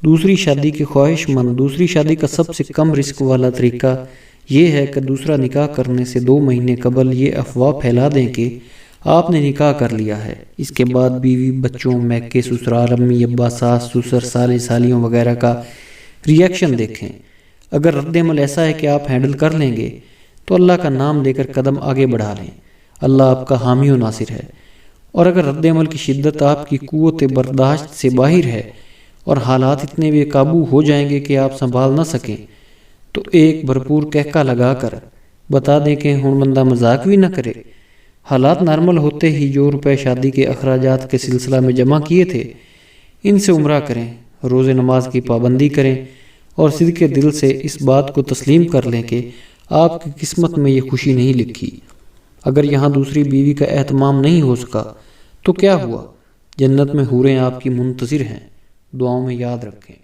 دوسری شادی کے خواہش مند دوسری شادی کا سب سے کم رسک والا طریقہ یہ ہے کہ دوسرا نکاح کرنے سے 2 مہینے قبل یہ افواہ پھیلا دیں کہ آپ نے نکاح کر لیا ہے۔ اس کے بعد بیوی، بچوں، میکے سسرال، امی ابا، ساس سسر، سالے سالیوں وغیرہ کا ریئیکشن دیکھیں۔ اگر رد عمل ایسا ہے کہ آپ ہینڈل کر لیں گے تو اللہ کا نام لے کر قدم آگے بڑھا لیں، اللہ آپ کا حامی و ناصر ہے۔ اور اگر رد عمل کی شدت آپ کی قوت برداشت سے باہر ہے اور حالات اتنے بے قابو ہو جائیں گے کہ آپ سنبھال نہ سکیں تو ایک بھرپور کہکا لگا کر بتا دیں کہ ہن بندہ مذاق بھی نہ کرے۔ حالات نارمل ہوتے ہی جو روپے شادی کے اخراجات کے سلسلہ میں جمع کیے تھے ان سے عمرہ کریں، روز نماز کی پابندی کریں اور صدقے دل سے اس بات کو تسلیم کر لیں کہ آپ کی قسمت میں یہ خوشی نہیں لکھی۔ اگر یہاں دوسری بیوی کا اہتمام نہیں ہو سکا تو کیا ہوا؟ جنت میں حوریں آپ کی منتظر ہیں، دعاؤں میں یاد رکھیں۔